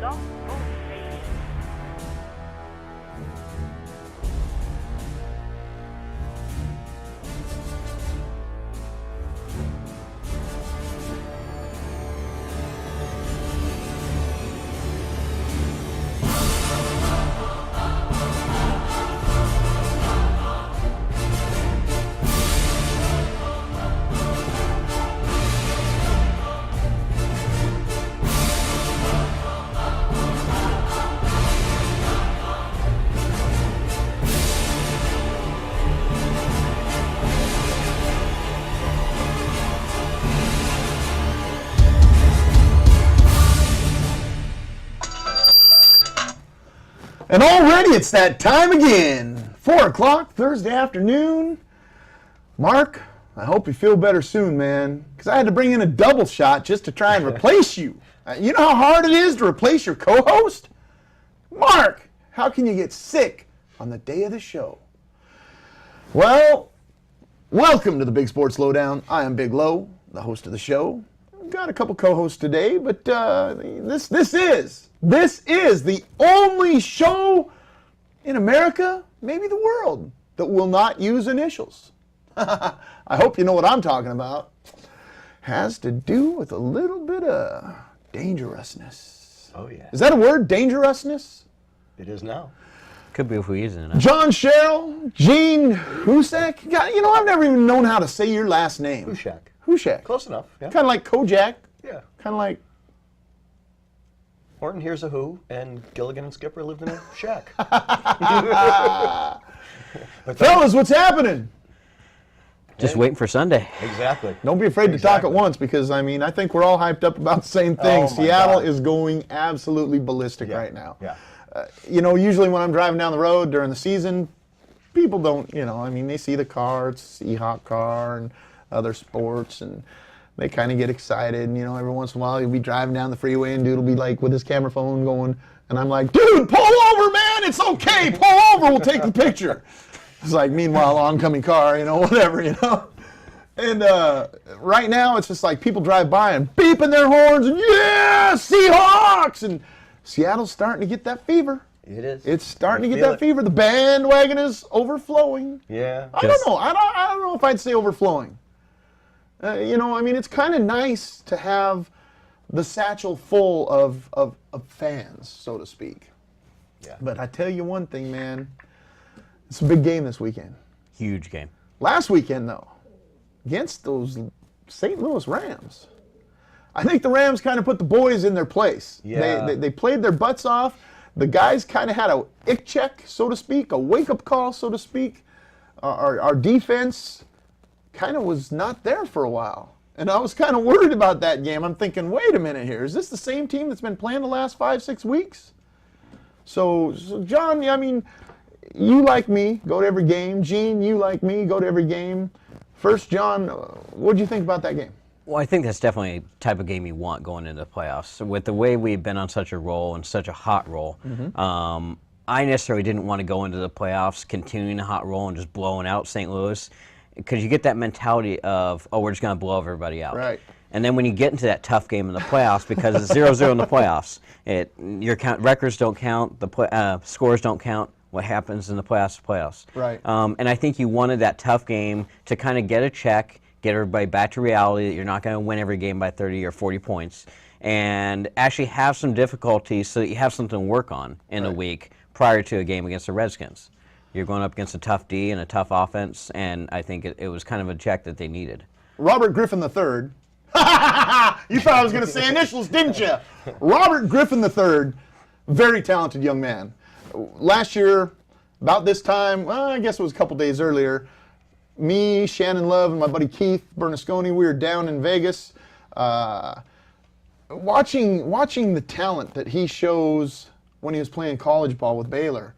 Blog Talk Radio. And already it's that time again. 4 o'clock Thursday afternoon. Mark, I hope you feel better soon, man. Because I had to bring in a double shot just to try and replace you. You know how hard it is to replace your co-host? Mark, how can you get sick on the day of the show? Well, welcome to the Big Sports Lowdown. I am Big Low, the host of the show. I've got a couple co-hosts today, but this is the only show in America, maybe the world, that will not use initials. I hope you know what I'm talking about. Has to do with a little bit of dangerousness. Oh, yeah. Is that a word, dangerousness? It is now. Could be if we use it enough. John Sherrill, Gene Husek. You know, I've never even known how to say your last name. Hushak. Hushak. Close enough. Yeah. Kind of like Kojak. Yeah. Kind of like... Horton Hears a Who, and Gilligan and Skipper lived in a shack. Fellas, what's happening? Just waiting for Sunday. Exactly. Don't be afraid to talk at once because, I mean, I think we're all hyped up about the same thing. Oh, my Seattle God. is going absolutely ballistic Yeah. right now. Yeah. You know, usually when I'm driving down the road during the season, people don't, you know, I mean, they see the car, it's a Seahawk car and other sports, and they kind of get excited. And, you know, every once in a while, you'll be driving down the freeway and dude will be like with his camera phone going, and I'm like, dude, pull over, man, it's okay, pull over, we'll take the picture. It's like, meanwhile, oncoming car, you know, whatever, you know. And right now, it's just like people drive by and beeping their horns and, yeah, Seahawks! And Seattle's starting to get that fever. It is. It's starting to I get feel that it. fever. The bandwagon is overflowing. Yeah. I don't know. I don't know if I'd say overflowing. You know, I mean, it's kind of nice to have the satchel full of fans, so to speak. Yeah. But I tell you one thing, man. It's a big game this weekend. Huge game. Last weekend, though, against those St. Louis Rams, I think the Rams kind of put the boys in their place. Yeah. They played their butts off. The guys kind of had a ick check, so to speak, a wake-up call, so to speak. Our defense kind of was not there for a while. And I was kind of worried about that game. I'm thinking, wait a minute here. Is this the same team that's been playing the last 5-6 weeks? So, John, I mean, you like me, go to every game. Gene, you like me, go to every game. First, John, what did you think about that game? Well, I think that's definitely the type of game you want going into the playoffs. So with the way we've been on such a roll and such a hot roll, I necessarily didn't want to go into the playoffs continuing the hot roll and just blowing out St. Louis, because you get that mentality of, oh, we're just going to blow everybody out. Right. And then when you get into that tough game in the playoffs, because it's 0-0 in the playoffs, your records don't count, the scores don't count. What happens in the playoffs. Right. And I think you wanted that tough game to kind of get a check, get everybody back to reality that you're not going to win every game by 30 or 40 points, and actually have some difficulties so that you have something to work on in a week prior to a game against the Redskins. You're going up against a tough D and a tough offense, and I think it was kind of a check that they needed. Robert Griffin III. You thought I was going to say initials, didn't you? Robert Griffin III, very talented young man. Last year, about this time, well, I guess it was a couple days earlier, me, Shannon Love, and my buddy Keith Bernasconi, we were down in Vegas watching the talent that he shows when he was playing college ball with Baylor,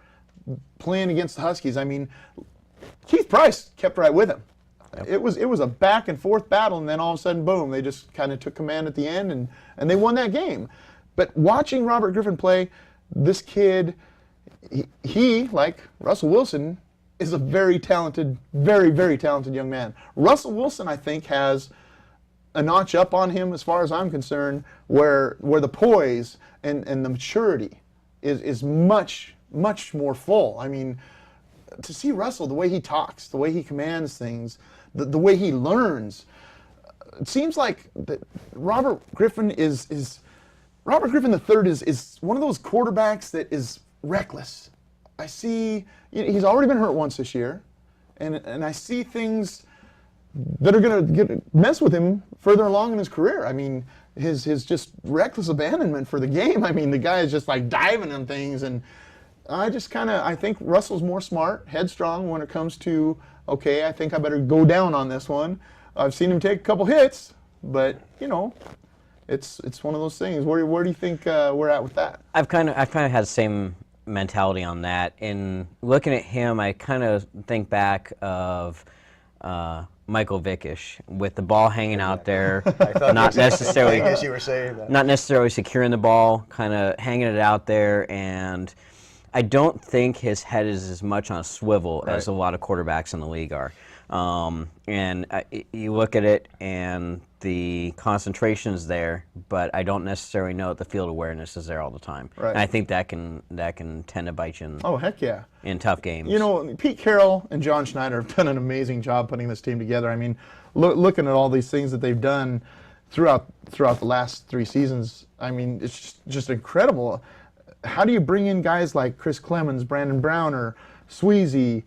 playing against the Huskies. I mean, Keith Price kept right with him. Yep. It was a back and forth battle, and then all of a sudden, boom, they just kind of took command at the end, and they won that game. But watching Robert Griffin play, this kid, he, like Russell Wilson, is a very talented, very, very talented young man. Russell Wilson, I think, has a notch up on him as far as I'm concerned, where the poise and the maturity is much more full. I mean, to see Russell, the way he talks, the way he commands things, the way he learns, it seems like that Robert Griffin is Robert Griffin III is one of those quarterbacks that is reckless. I see he's already been hurt once this year, and I see things that are going to mess with him further along in his career. I mean, his just reckless abandonment for the game. I mean, the guy is just like diving on things, and I think Russell's more smart, headstrong when it comes to, okay, I think I better go down on this one. I've seen him take a couple hits, but it's one of those things. Where do you think we're at with that? I've kind of had the same mentality on that. In looking at him, I kind of think back of Michael Vickish with the ball hanging out there, not necessarily as you were saying that. Not necessarily securing the ball, kind of hanging it out there, and I don't think his head is as much on a swivel as a lot of quarterbacks in the league are. You look at it, and the concentration is there, but I don't necessarily know that the field awareness is there all the time. Right. And I think that can tend to bite you Oh, heck yeah. in tough games. Pete Carroll and John Schneider have done an amazing job putting this team together. I mean, looking at all these things that they've done throughout the last 3 seasons, I mean, it's just incredible. How do you bring in guys like Chris Clemens, Brandon Browner, Sweezy,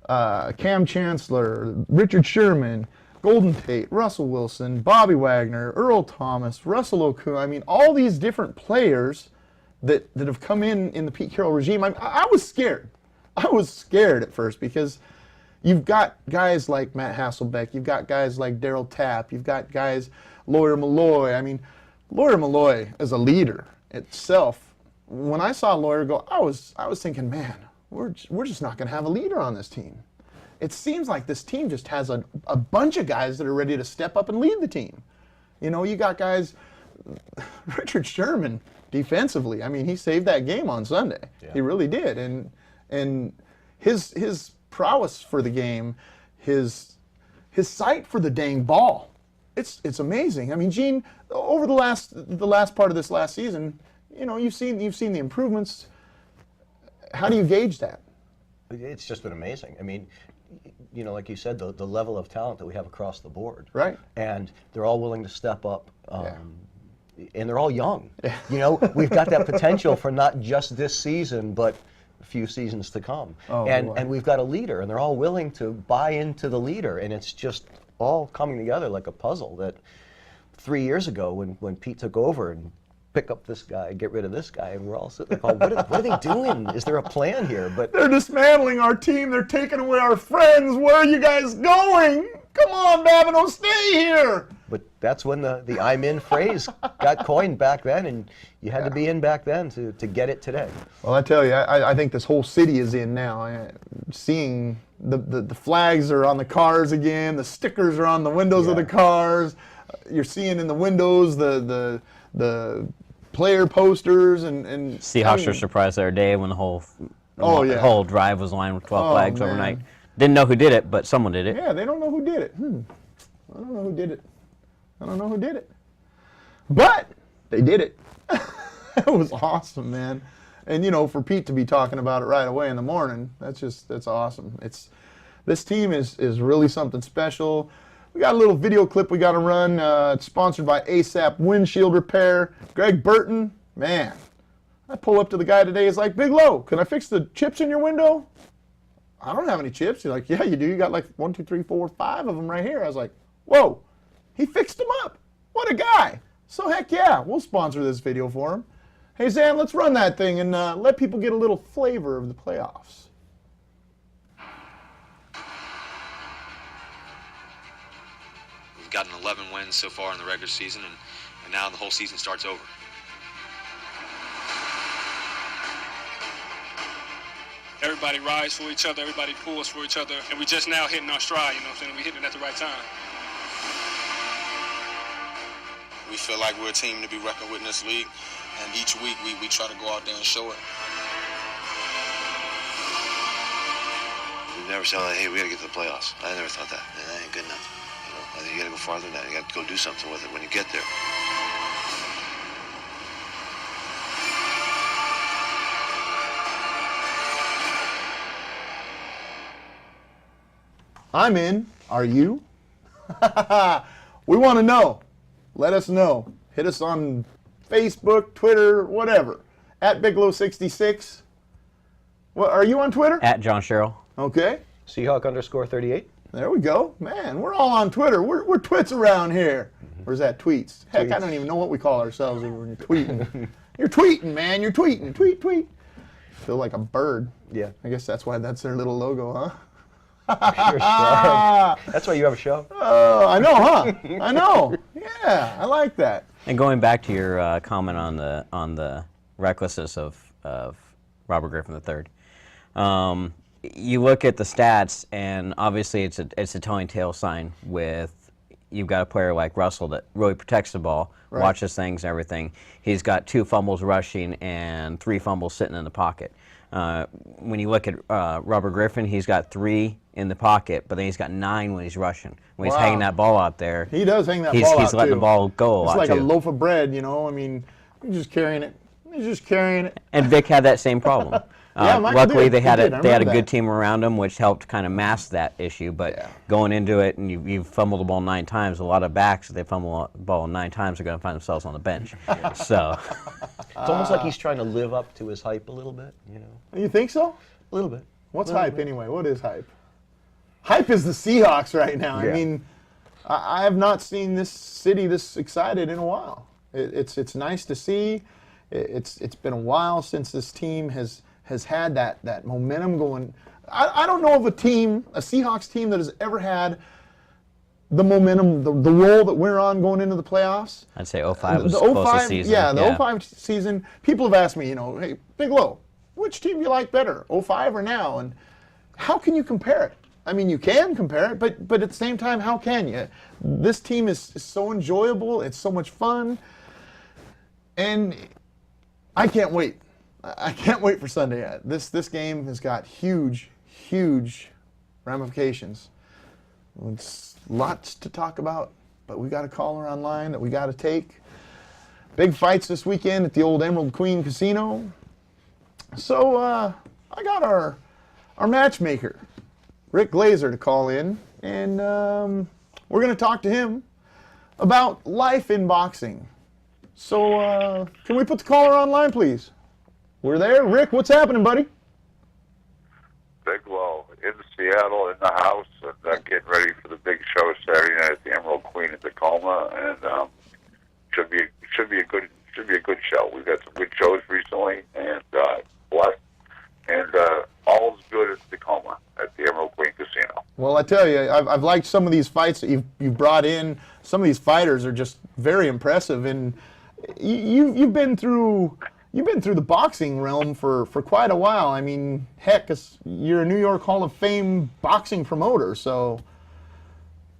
Cam Chancellor, Richard Sherman, Golden Tate, Russell Wilson, Bobby Wagner, Earl Thomas, Russell Okung? I mean, all these different players that have come in the Pete Carroll regime. I was scared. I was scared at first because you've got guys like Matt Hasselbeck, you've got guys like Darryl Tapp, you've got guys, Lawyer Malloy. I mean, Lawyer Malloy as a leader itself, when I saw Lawyer go, I was thinking, man, we're just not going to have a leader on this team. It seems like this team just has a bunch of guys that are ready to step up and lead the team. You got guys, Richard Sherman defensively. I mean, he saved that game on Sunday. Yeah. He really did, and his prowess for the game, his sight for the dang ball, it's amazing. I mean, Gene, over the last part of this last season, you've seen the improvements. How do you gauge that? It's just been amazing. I mean, like you said, the level of talent that we have across the board. Right. And they're all willing to step up. And they're all young. Yeah. We've got that potential for not just this season, but a few seasons to come. And we've got a leader, and they're all willing to buy into the leader, and it's just all coming together like a puzzle that 3 years ago when Pete took over and pick up this guy, get rid of this guy, and we're all sitting there going, what are they doing? Is there a plan here? But they're dismantling our team. They're taking away our friends. Where are you guys going? Come on, Babineau, stay here. But that's when the I'm in phrase got coined back then, and you had to be in back then to get it today. Well, I tell you, I think this whole city is in now. Seeing the flags are on the cars again, the stickers are on the windows of the cars. You're seeing in the windows the player posters and Seahawks were surprised the other day when the whole drive was lined with 12 flags overnight. Didn't know who did it, but someone did it. Yeah, they don't know who did it. I don't know who did it. But they did it. It was awesome, man. And for Pete to be talking about it right away in the morning, that's awesome. This team is really something special. We got a little video clip we got to run. It's sponsored by ASAP Windshield Repair. Greg Burton, man. I pull up to the guy today. He's like, Big Low, can I fix the chips in your window? I don't have any chips. He's like, yeah, you do. You got like 1, 2, 3, 4, 5 of them right here. I was like, whoa. He fixed them up. What a guy. So heck yeah, we'll sponsor this video for him. Hey, Zan, let's run that thing and let people get a little flavor of the playoffs. We've gotten 11 wins so far in the regular season, and now the whole season starts over. Everybody rides for each other, everybody pulls for each other, and we just now hitting our stride, you know what I'm saying? We hitting it at the right time. We feel like we're a team to be reckoned with in this league, and each week we try to go out there and show it. We've never said, hey, we got to get to the playoffs. I never thought that. That ain't good enough. I think you got to go farther than that. You got to go do something with it when you get there. I'm in. Are you? We want to know. Let us know. Hit us on Facebook, Twitter, whatever. At Bigelow66. What, are you on Twitter? At John Sherrill. Okay. Seahawk_38. There we go. Man, we're all on Twitter. We're twits around here. Or is that tweets? Heck, I don't even know what we call ourselves when you're tweeting. You're tweeting, man. You're tweeting. Tweet, tweet. Feel like a bird. Yeah. I guess that's why that's their little logo, huh? You're sharp. That's why you have a show. Oh, I know, huh? I know. Yeah, I like that. And going back to your comment on the recklessness of Robert Griffin III, you look at the stats, and obviously it's a telling tale sign with you've got a player like Russell that really protects the ball, Right. watches things and everything. He's got 2 fumbles rushing and 3 fumbles sitting in the pocket. When you look at Robert Griffin, he's got 3 in the pocket, but then he's got 9 when he's rushing. When he's Wow. hanging that ball out there, He does hang that ball out, he's letting too. the ball go a lot, It's like too. a loaf of bread, you know? I mean, he's just carrying it. He's just carrying it. And Vic had that same problem. Yeah, Michael luckily, did. they had He did. I they had a remember good that. team around him, which helped kind of mask that issue. But Yeah. going into it, and you've fumbled the ball 9 times, a lot of backs, if they fumble the ball 9 times, are going to find themselves on the bench. So, It's almost like he's trying to live up to his hype a little bit, you know? You think so? A little bit. What's hype anyway? What is hype? Hype is the Seahawks right now. I Yeah. mean, I have not seen this city this excited in a while. It's nice to see. It's been a while since this team has had that momentum going. I don't know of a Seahawks team that has ever had the momentum, the roll that we're on going into the playoffs. I'd say 05 was The the closest 05 season. Yeah, the 05 season, people have asked me, hey, Bigelow, which team do you like better, 05 or now? And how can you compare it? I mean, you can compare it, but at the same time, how can you? This team is so enjoyable. It's so much fun. And I can't wait. I can't wait for Sunday. This game has got huge, huge ramifications. It's lots to talk about, but we got a caller online that we got to take. Big fights this weekend at the old Emerald Queen Casino. So I got our matchmaker, Rick Glazer, to call in, and we're going to talk to him about life in boxing. So can we put the caller online, please? We're there. Rick, what's happening, buddy? Bigelow in Seattle in the house and getting ready for the big show Saturday night at the Emerald Queen in Tacoma, and should be a good show. We've got some good shows recently, and blessed, and all's good at Tacoma at the Emerald Queen Casino. Well, I tell you, I've liked some of these fights that you've brought in. Some of these fighters are just very impressive, and you've been through the boxing realm for quite a while. I mean, heck, you're a New York Hall of Fame boxing promoter, so.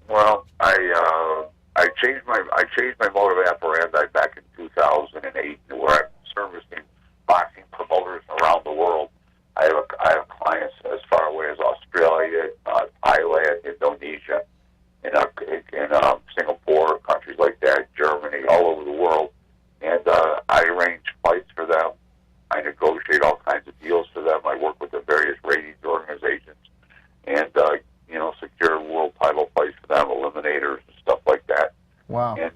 Well, I changed my mode of operandi back in 2008, where I'm servicing boxing promoters around the world. I have clients as far away as Australia, Thailand, Indonesia, in Singapore, countries like that, Germany, all over the world. And I arrange fights for them. I negotiate all kinds of deals for them. I work with the various ratings organizations, and secure world title fights for them, eliminators and stuff like that. Wow. And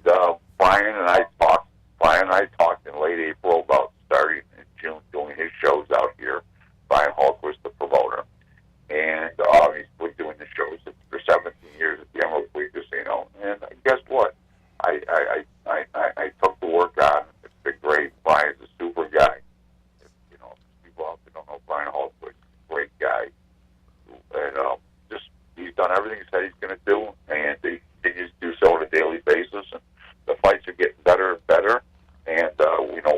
Brian and I talked in late April about starting in June doing his shows out here. Brian Hallquist, the promoter, and he's been doing the shows for 17 years at the Emerald Queen Casino. And guess what? I took the work on. It's been great. Brian's a super guy. People out there don't know Brian Hallquist, great guy, and he's done everything he said he's going to do, and he continues to do so on a daily basis. And the fights are getting better and better. And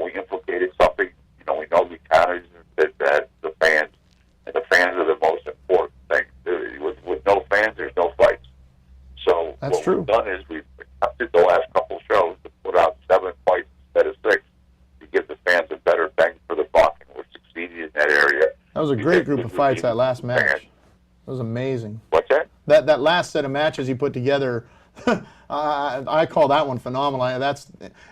we implicated something. We know we counted that the fans, and the fans are the most important thing. With no fans, there's no fights. So That's what true. we've done is we've adapted the last couple shows to put out 7 fights instead of 6 to give the fans a better bang for the buck, and we're succeeding in that area. That was a great group of fights, that last match. Fans. It was amazing. What's that? That last set of matches you put together, I call that one phenomenal. That's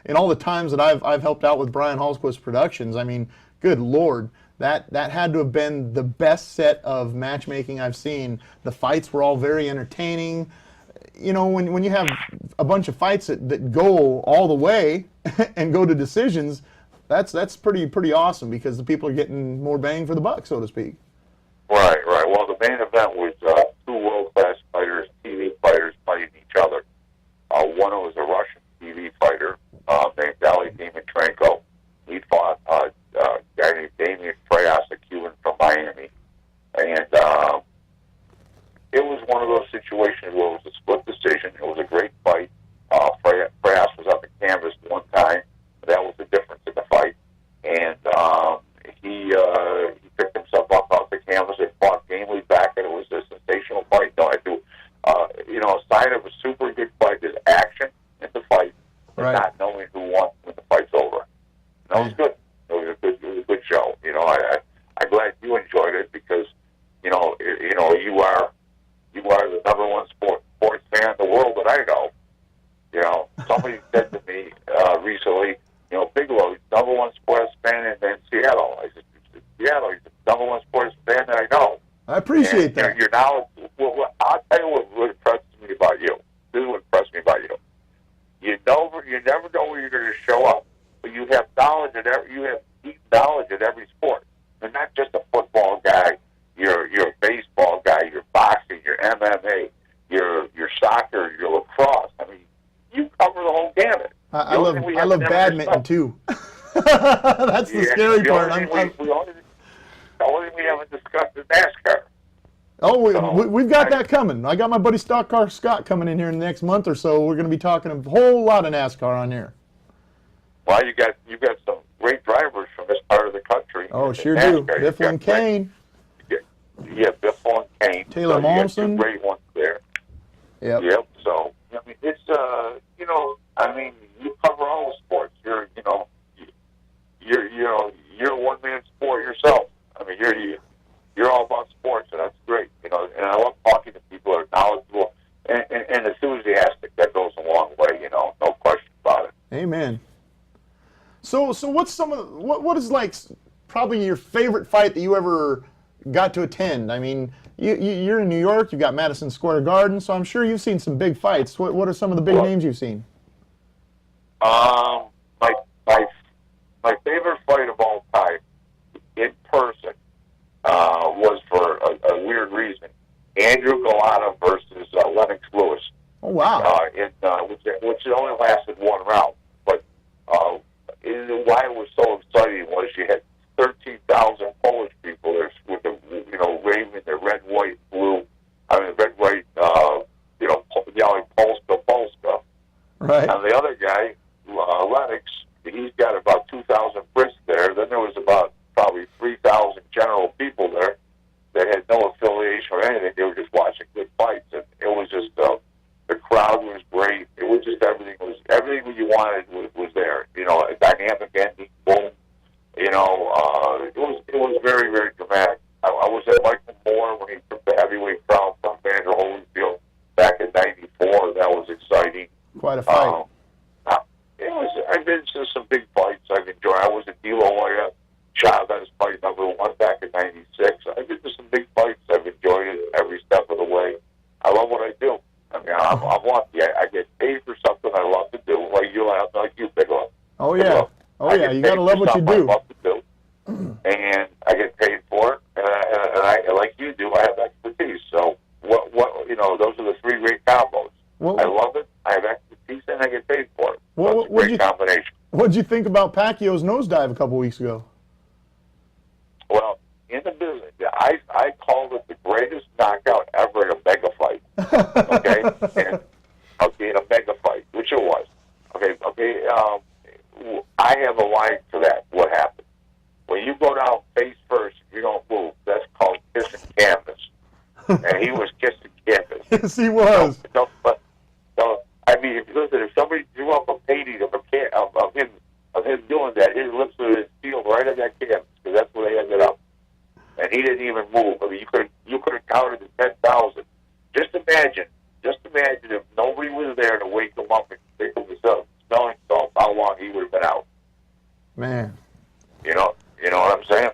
in all the times that I've helped out with Brian Hallsquist Productions. I mean, good Lord, that had to have been the best set of matchmaking I've seen. The fights were all very entertaining. You know, when you have a bunch of fights that go all the way and go to decisions, that's pretty awesome because the people are getting more bang for the buck, so to speak. Right. Well, the main event was two world-class fighters, TV fighters, fighting each other. One was a Russian TV fighter named Ali Dimitrenko. He fought a guy named Damian Freyas, a Cuban from Miami. And it was one of those situations where it was a split decision. It was a great fight. Freyas was on the canvas one time. That was the difference in the fight. And he picked himself up off the canvas and fought gamely back, and it was a sensational fight. No, I do. A sign of a super good fight is action in the fight, and not knowing who won when the fight's over. That was good. It was a good show. You know, I'm glad you enjoyed it because, you are the number one sports fan in the world that I know. You know, somebody said to me recently, Bigelow, number one sports fan in Seattle. I said, Seattle, he's the number one sports fan that I know. I appreciate that. Your knowledge. Well, I'll tell you what impressed me about you. This is what impressed me about you. You never know where you're going to show up, but you have knowledge you have deep knowledge in every sport. You're not just a football guy. You're a baseball guy. You're boxing. You're MMA. You're soccer. You're lacrosse. I mean, you cover the whole gamut. I love badminton too. That's the scary part. The only thing we haven't discussed is NASCAR. Oh, we've got that coming. I got my buddy Stock Car Scott coming in here in the next month or so. We're going to be talking a whole lot of NASCAR on here. Well, you've got some great drivers from this part of the country. Oh, sure do. Biffle and Kane. Yeah, Biffle and Kane. Taylor Momsen. Great ones there. Yep. So I mean, it's you cover all the sports. You're a one-man sport yourself. I mean, you're all about sports, and that's great. And I love talking to people that are knowledgeable and enthusiastic. That goes a long way. No question about it. Amen. So what's what is like probably your favorite fight that you ever got to attend? I mean, you're in New York. You've got Madison Square Garden, so I'm sure you've seen some big fights. What are some of the big names you've seen? My favorite fight of all time in person was for a weird reason. Andrew Golota versus Lennox Lewis. Oh wow! Which only lasted one round, but why it was so exciting was you had 13,000 Polish people there with waving their red, white, blue. Red, white. Yelling Polska, Polska. Right. And the other guy, Lennox, he's got about 2,000 Brits there. Then there was about probably 3,000 general people there that had no affiliation or anything. They were just watching good fights, and it was just the crowd was great. It was just everything you wanted was there. A dynamic ending, boom. It was very, very dramatic. I was at Michael Moore when he took the heavyweight crown from Vander Holyfield back in '94. That was exciting. Quite a fight. I've been to some big fights I've enjoyed. I was at De La Hoya Chavez fight number 1 back in '96. I've been to some big fights. I've enjoyed it every step of the way. I love what I do. I mean, I'm lucky. I get paid for something I love to do, like you, Bigelow. Oh yeah. You gotta love what you do. I love to do, and I get paid for it. And I like you do, I have expertise. So those are the three great combos. I love it. I have expertise, and I get paid for it. So it's a great combination. What'd you think about Pacquiao's nosedive a couple weeks ago? Well, in the business, I called it the greatest knockout ever in a mega fight. Okay, in a mega fight, which it was. Okay. I have a line for that. What happened? When you go down face first, you don't move. That's called kissing canvas. And he was kissing canvas. Yes, he was. If somebody drew up a painting of him doing that, his lips would sealed right on that canvas because that's where they ended up. And he didn't even move. I mean, you could have counted to 10,000. Just imagine if nobody was You know what I'm saying?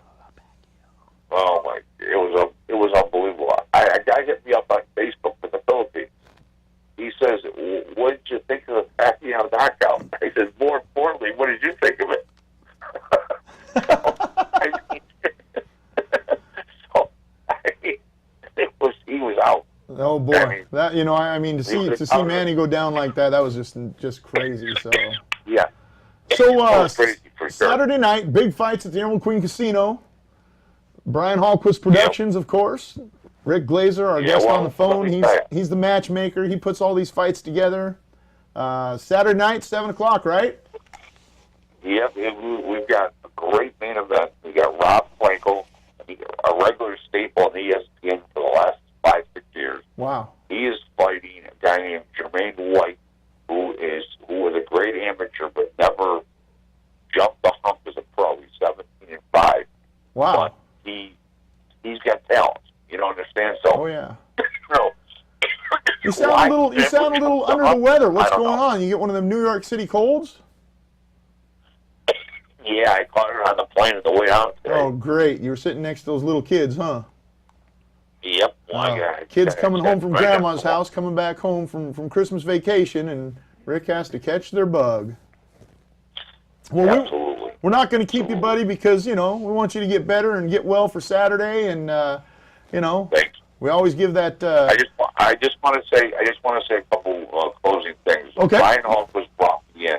Oh my! It was unbelievable. A guy hit me up on Facebook from the Philippines. He says, "What did you think of the Pacquiao knockout?" I said, "More importantly, what did you think of it?" He was out. Oh boy, I mean, that I mean to see Manny go down like that was just crazy. So yeah. So Crazy for sure. Saturday night, big fights at the Emerald Queen Casino. Brian Hallquist Productions, of course. Rick Glazer, our guest on the phone. He's the matchmaker. He puts all these fights together. Saturday night, 7 o'clock, right? Yep, we've got a great main event. We got Rob Frankel, a regular staple on ESPN for the last 5-6 years. Wow. He is fighting a guy named Jermaine White, who was a great amateur but never jumped the hump as a pro. He's 17-5. Wow. But he's got talent. You don't understand? So, oh yeah. No. You sound a little under the weather. What's going on? You get one of them New York City colds? Yeah, I caught her on the plane on the way out today. Oh, great. You were sitting next to those little kids, huh? Yep. Kids coming home from grandma's house, coming back home from Christmas vacation, and Rick has to catch their bug. Well, absolutely. We're not going to keep you, buddy, because, we want you to get better and get well for Saturday, and, Thanks. we always give that... I just want to say a couple closing things. Okay. Brian Hallquist brought me in.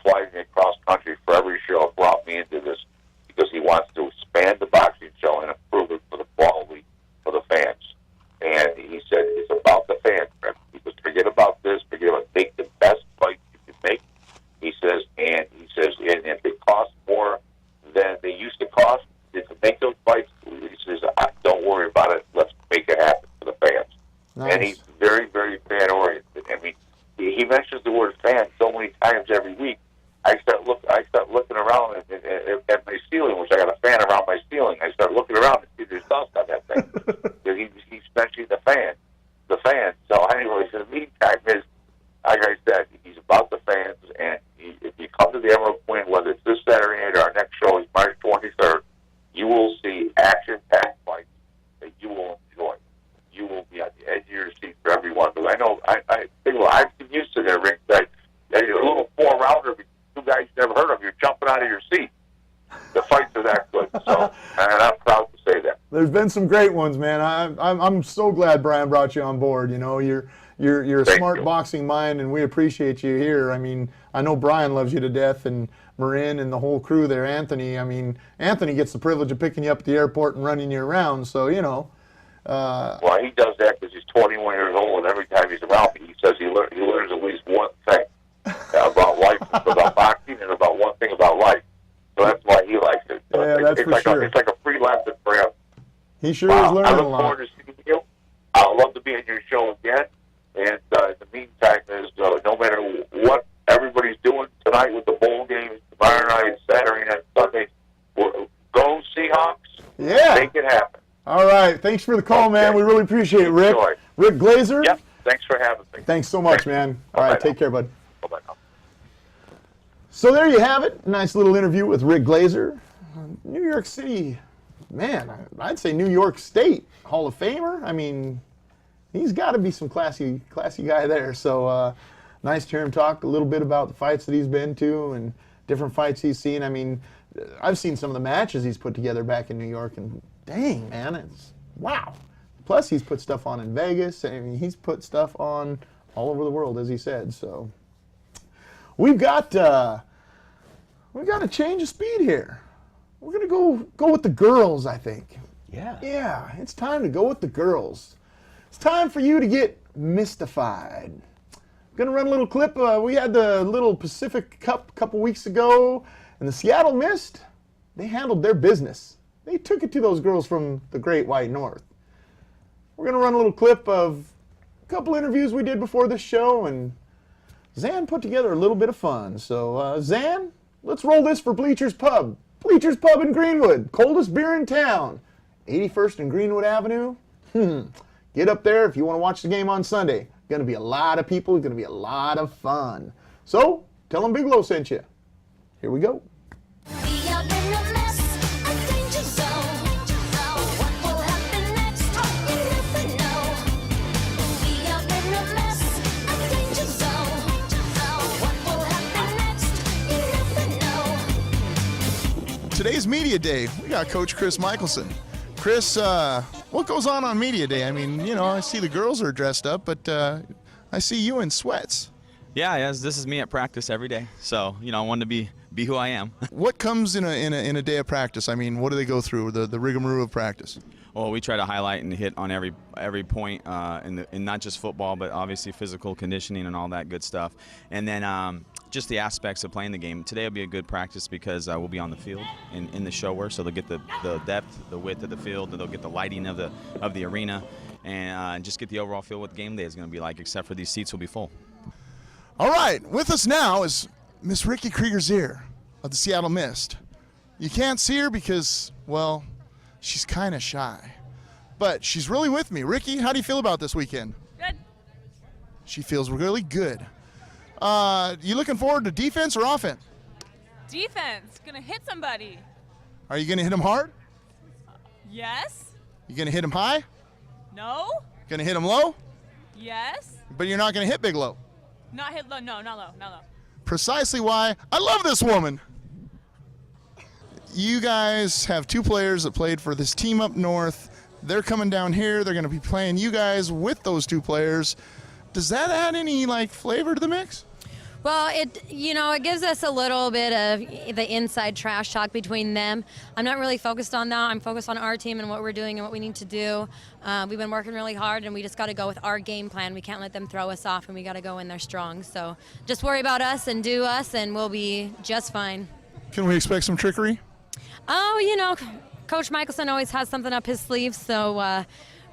Flies me across country for every show. Brought me into this because he wants to expand the boxing show and improve it for the quality for the fans. And he said it's about the fans. He says forget about this. Forget about make the best fight you can make. He says, and if it costs more than they used to cost to make those fights, he says don't worry about it. Let's make it happen for the fans. Nice. And he's very, very fan oriented. I mean, he mentions the word fan so many times every week. I start looking around at my ceiling, which I got a fan around my ceiling. I start looking around and see there's dust on that thing. He's mentioning the fan. So anyways, in the meantime, like I said, he's about the fans. And if you come to the Emerald Queen, whether it's this Saturday night or our next show is March 23rd, you will see action-packed fights that you will enjoy. You will be on the edge of your seat for everyone. But I know, I've been used to that ringside. A little 4-rounder, two guys you never heard of, you're jumping out of your seat. The fights are that good. So, and I'm proud to say that. There's been some great ones, man. I'm so glad Brian brought you on board. You're a smart boxing mind, and we appreciate you here. I mean, I know Brian loves you to death, and Marin and the whole crew there, Anthony. I mean, Anthony gets the privilege of picking you up at the airport and running you around, so, well, he does that because he's 21 years old, and every time he's around me, he says he learns at least one thing about life, about boxing, and about one thing about life. So that's why he likes it. So yeah, that's for sure. It's like a free lesson for him. He sure is learning a lot. I look forward to seeing you. I'd love to be on your show again. And in the meantime, no matter what everybody's doing tonight with the bowl games, tomorrow night, Saturday night, Sunday, go Seahawks. Yeah. Make it happen. All right. Thanks for the call, man. We really appreciate it, Rick. Enjoy. Rick Glazer. Yep. Thanks for having me. Thanks so much, man. All right. Take care, bud. Bye-bye now. So there you have it. Nice little interview with Rick Glazer. New York City, man, I'd say New York State Hall of Famer. I mean, he's got to be some classy guy there. So nice to hear him talk a little bit about the fights that he's been to and different fights he's seen. I mean, I've seen some of the matches he's put together back in New York, and dang, man, it's wow. Plus, he's put stuff on in Vegas. I mean, he's put stuff on all over the world, as he said. So we've got a change of speed here. We're gonna go with the girls, I think. Yeah. Yeah, it's time to go with the girls. It's time for you to get mystified. I'm gonna run a little clip. We had the little Pacific Cup a couple weeks ago, and the Seattle Mist, they handled their business. They took it to those girls from the Great White North. We're gonna run a little clip of a couple interviews we did before this show, and Zan put together a little bit of fun. So, Zan, let's roll this for Bleachers Pub. Bleachers Pub in Greenwood, coldest beer in town. 81st and Greenwood Avenue. Get up there if you want to watch the game on Sunday. Going to be a lot of people. Going to be a lot of fun. So, tell them Big Low sent you. Here we go. We are in a mess, a danger zone. What will happen next? You never know. We are in a mess, a danger zone. What will happen next? You never know. Today's Media Day. We got Coach Chris Michelson. Chris, what goes on Media Day? I mean, I see the girls are dressed up, but I see you in sweats. Yeah, yes, this is me at practice every day. So, I wanted to be who I am. What comes in a day of practice? I mean, what do they go through, the rigmarole of practice? Well, we try to highlight and hit on every point in not just football, but obviously physical conditioning and all that good stuff. And then just the aspects of playing the game. Today will be a good practice because we'll be on the field in the shower, so they'll get the depth, the width of the field, and they'll get the lighting of the arena, and just get the overall feel what game day is going to be like, except for these seats will be full. All right, with us now is Miss Ricky Krieger-Zier of the Seattle Mist. You can't see her because, well, she's kind of shy, but she's really with me. Ricky, how do you feel about this weekend? Good. She feels really good. You looking forward to defense or offense? Defense. Gonna hit somebody. Are you going to hit them hard? Yes. You going to hit them high? No. Going to hit them low? Yes. But you're not going to hit big low. Not hit low. No, not low. Not low. Precisely why I love this woman. You guys have two players that played for this team up north. They're coming down here. They're going to be playing you guys with those two players. Does that add any flavor to the mix? Well, it gives us a little bit of the inside trash talk between them. I'm not really focused on that. I'm focused on our team and what we're doing and what we need to do. We've been working really hard, and we just got to go with our game plan. We can't let them throw us off, and we got to go in there strong. So just worry about us and do us, and we'll be just fine. Can we expect some trickery? Oh, Coach Michelson always has something up his sleeve, so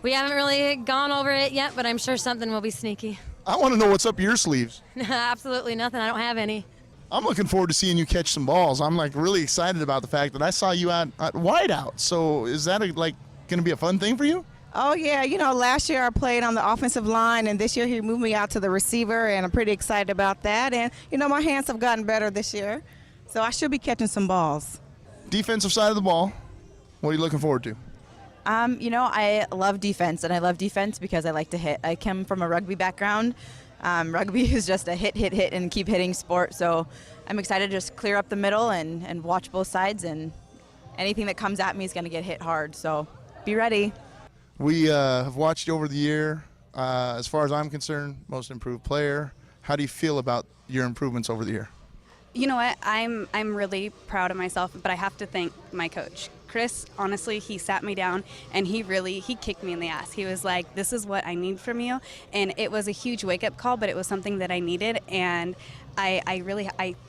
we haven't really gone over it yet, but I'm sure something will be sneaky. I want to know what's up your sleeves. Absolutely nothing. I don't have any. I'm looking forward to seeing you catch some balls. I'm really excited about the fact that I saw you at wideout. So is that going to be a fun thing for you? Oh, yeah. Last year I played on the offensive line, and this year he moved me out to the receiver, and I'm pretty excited about that. And, my hands have gotten better this year, so I should be catching some balls. Defensive side of the ball, what are you looking forward to? I love defense, and I love defense because I like to hit. I come from a rugby background. Rugby is just a hit, and keep hitting sport, so I'm excited to just clear up the middle and watch both sides, and anything that comes at me is going to get hit hard, so be ready. We have watched you over the year. As far as I'm concerned, most improved player. How do you feel about your improvements over the year? You know what? I'm really proud of myself, but I have to thank my coach. Chris, honestly, he sat me down and he kicked me in the ass. He was like, this is what I need from you. And it was a huge wake-up call, but it was something that I needed. And I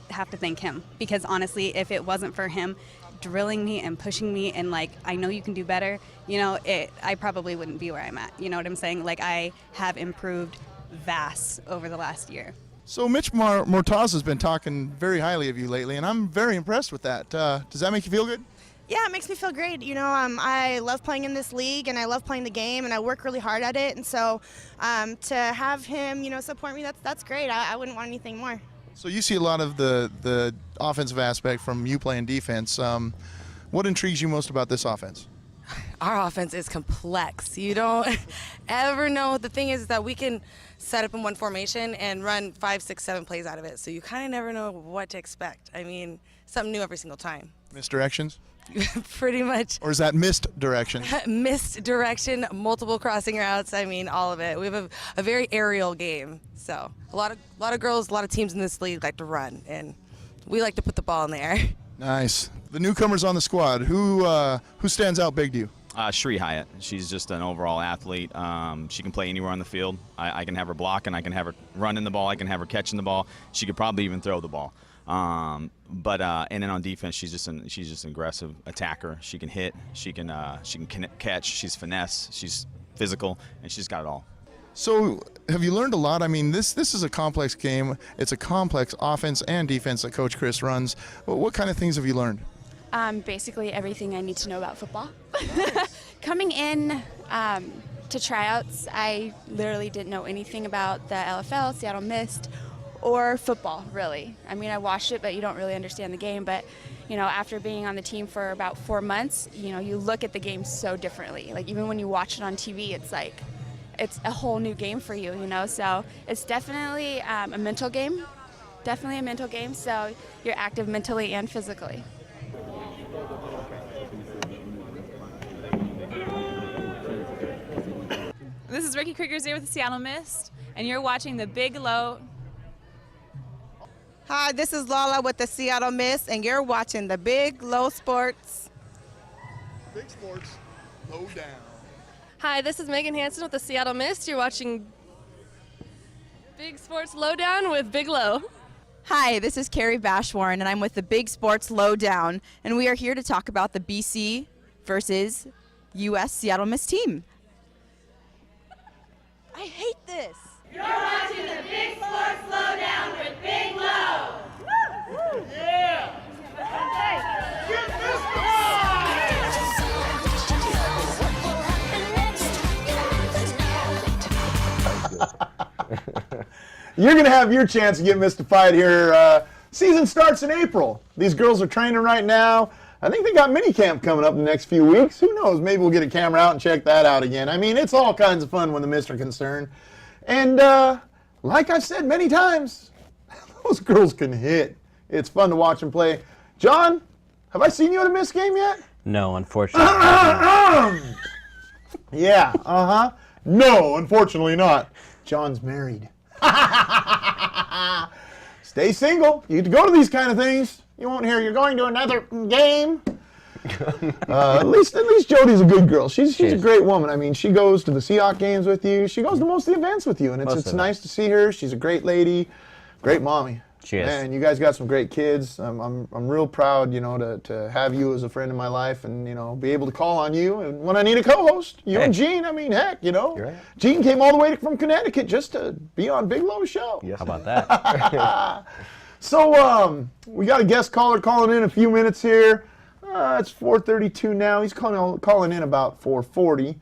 have to thank him, because honestly, if it wasn't for him drilling me and pushing me and I know you can do better, I probably wouldn't be where I'm at. You know what I'm saying? I have improved vast over the last year. So Mitch Mortaz has been talking very highly of you lately, and I'm very impressed with that. Does that make you feel good? Yeah, it makes me feel great. I love playing in this league, and I love playing the game, and I work really hard at it. And so to have him, support me, that's great. I wouldn't want anything more. So you see a lot of the offensive aspect from you playing defense. What intrigues you most about this offense? Our offense is complex. You don't ever know. The thing is that we can set up in one formation and run 5, 6, 7 plays out of it. So you kind of never know what to expect. I mean, something new every single time. Misdirections? Pretty much. Or is that missed direction? Missed direction, multiple crossing routes. I mean, all of it. We have a very aerial game. So a lot of girls, a lot of teams in this league like to run, and we like to put the ball in the air. Nice. The newcomers on the squad, who stands out big to you? Shree Hyatt. She's just an overall athlete. She can play anywhere on the field. I can have her block, and I can have her running the ball. I can have her catching the ball. She could probably even throw the ball. And then on defense, she's just an aggressive attacker. She can hit. She can catch. She's finesse. She's physical, and she's got it all. So have you learned a lot? I mean, this is a complex game. It's a complex offense and defense that Coach Chris runs. What kind of things have you learned? Basically everything I need to know about football. Coming in to tryouts, I literally didn't know anything about the LFL, Seattle Mist, or football, really. I mean, I watched it, but you don't really understand the game. But after being on the team for about 4 months, you look at the game so differently. Like even when you watch it on TV, it's like it's a whole new game for you, So it's definitely a mental game. Definitely a mental game. So you're active mentally and physically. This is Ricky Krieger here with the Seattle Mist, and you're watching the Big Low. Hi, this is Lala with the Seattle Mist, and you're watching the Big Low Sports. Big Sports, low down. Hi, this is Megan Hansen with the Seattle Mist. You're watching Big Sports Lowdown with Big Low. Hi, this is Carrie Bashwarn, and I'm with the Big Sports Lowdown, and we are here to talk about the BC versus U.S. Seattle Mist team. I hate this. You're watching the Big Sports Lowdown with Big Low. Woo! Yeah! You're going to have your chance to get mystified here. Season starts in April. These girls are training right now. I think they got mini camp coming up in the next few weeks. Who knows? Maybe we'll get a camera out and check that out again. I mean, it's all kinds of fun when the Mist are concerned. And like I've said many times, those girls can hit. It's fun to watch them play. John, have I seen you at a Mist game yet? No, unfortunately. Yeah, No, unfortunately not. John's married. Stay single. You get to go to these kind of things. You won't hear you're going to another game. At least Jody's a good girl. She's a great woman. I mean, she goes to the Seahawks games with you. She goes to most of the events with you, and it's nice to see her. She's a great lady, great mommy. She is. Man, you guys got some great kids. I'm real proud, to have you as a friend in my life, and be able to call on you. And when I need a co-host, you and Gene. I mean, heck, Right. Gene came all the way from Connecticut just to be on Big Low's show. Yes. How about that? So we got a guest caller calling in a few minutes here. It's 4:32 now. He's calling in about 4:40.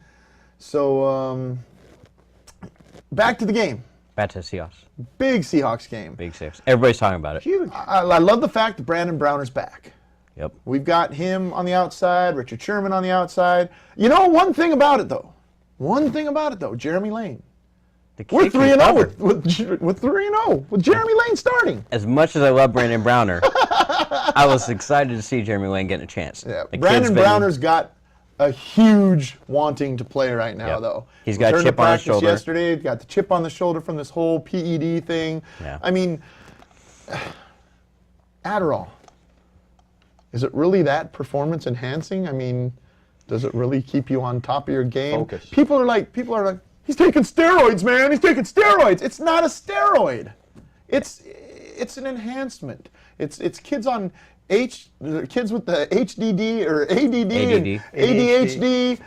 So back to the game. Back to the Seahawks. Big Seahawks game. Big Seahawks. Everybody's talking about it. Huge. I love the fact that Brandon Browner's back. Yep. We've got him on the outside, Richard Sherman on the outside. One thing about it though, Jeremy Lane. We're 3-0 with 3-0 with Jeremy Lane starting. As much as I love Brandon Browner, I was excited to see Jeremy Lane getting a chance. Yeah, Brandon Browner's got a huge wanting to play right now, though. He's got a chip on his shoulder. Yesterday, got the chip on the shoulder from this whole PED thing. Yeah. I mean, Adderall. Is it really that performance enhancing? I mean, does it really keep you on top of your game? Focus. People are like, he's taking steroids, man. He's taking steroids. It's not a steroid. It's an enhancement. It's kids on kids with the HDD or ADD and ADHD.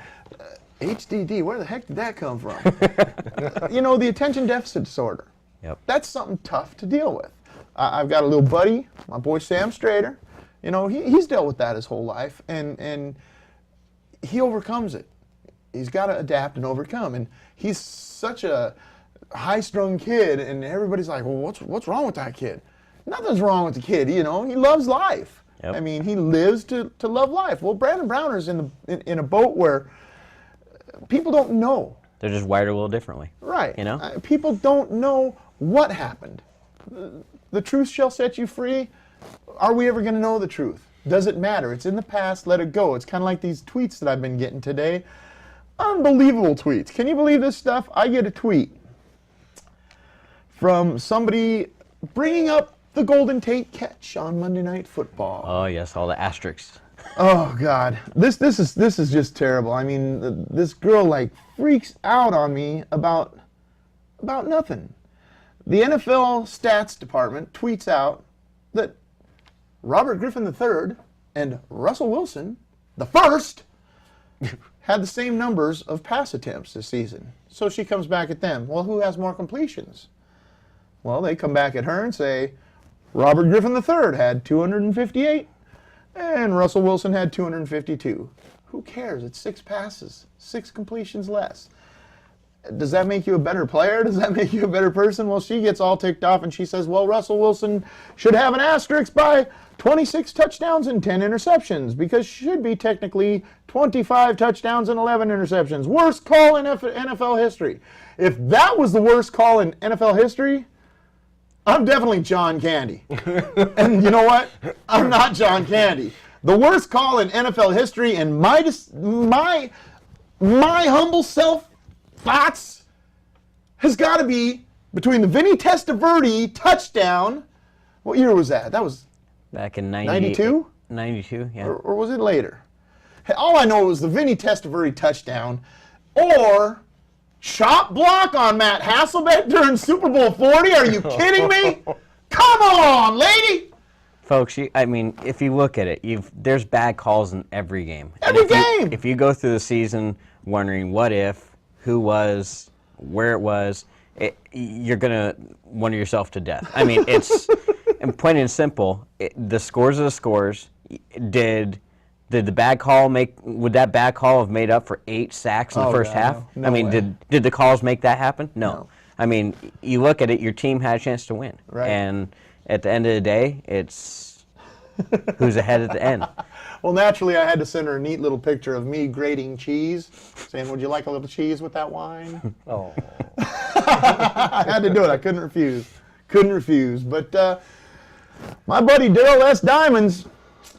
HDD, where the heck did that come from? The attention deficit disorder. Yep. That's something tough to deal with. I've got a little buddy, my boy Sam Strader. He's dealt with that his whole life, and he overcomes it. He's got to adapt and overcome, and he's such a high-strung kid, and everybody's like, well, what's wrong with that kid? Nothing's wrong with the kid, he loves life. Yep. I mean, he lives to love life. Well, Brandon Browner's in a boat where people don't know. They're just wired a little differently. Right. People don't know what happened. The truth shall set you free. Are we ever going to know the truth? Does it matter? It's in the past, let it go. It's kind of like these tweets that I've been getting today. Unbelievable tweets. Can you believe this stuff? I get a tweet from somebody bringing up the Golden Tate catch on Monday Night Football. Oh yes, all the asterisks. Oh God, this is just terrible. I mean, this girl freaks out on me about nothing. The NFL stats department tweets out that Robert Griffin III and Russell Wilson, the first, had the same numbers of pass attempts this season. So she comes back at them. Well, who has more completions? Well, they come back at her and say, Robert Griffin III had 258, and Russell Wilson had 252. Who cares? It's 6 passes, 6 completions less. Does that make you a better player? Does that make you a better person? Well, she gets all ticked off and she says, well, Russell Wilson should have an asterisk by 26 touchdowns and 10 interceptions, because should be technically 25 touchdowns and 11 interceptions. Worst call in NFL history. If that was the worst call in NFL history, I'm definitely John Candy. And you know what? I'm not John Candy. The worst call in NFL history, and my humble self thoughts, has got to be between the Vinny Testaverde touchdown. What year was that? That was back in 92? 92, yeah. Or was it later? Hey, all I know was the Vinny Testaverde touchdown, or chop block on Matt Hasselbeck during Super Bowl 40. Are you kidding me? Come on, lady! Folks, if you look at it, there's bad calls in every game. Every game! If you go through the season wondering what if, who was, where it was, you're going to wonder yourself to death. I mean, it's and plain and simple. The scores are the scores. Did the bad call would that bad call have made up for 8 sacks in the first half? No I mean, way. did the calls make that happen? No. I mean, you look at it, your team had a chance to win. Right. And at the end of the day, it's who's ahead at the end. Well, naturally, I had to send her a neat little picture of me grating cheese, saying, "Would you like a little cheese with that wine?" Oh. I had to do it. I couldn't refuse. But my buddy Daryl S. Diamonds,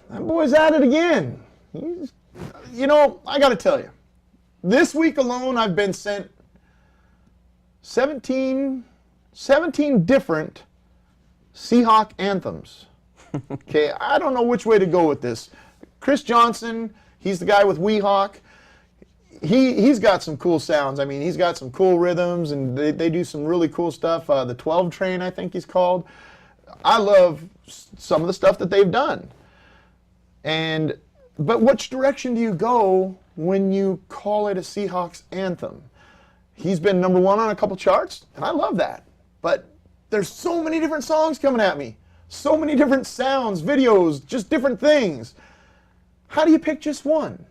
that boy's at it again. I got to tell you, this week alone, I've been sent 17 different Seahawk anthems. Okay, I don't know which way to go with this. Chris Johnson, he's the guy with Weehawk. He's got some cool sounds. I mean, he's got some cool rhythms, and they do some really cool stuff. The 12 Train, I think he's called. I love some of the stuff that they've done. But which direction do you go when you call it a Seahawks anthem? He's been number 1 on a couple charts, and I love that. But there's so many different songs coming at me. So many different sounds, videos, just different things. How do you pick just one?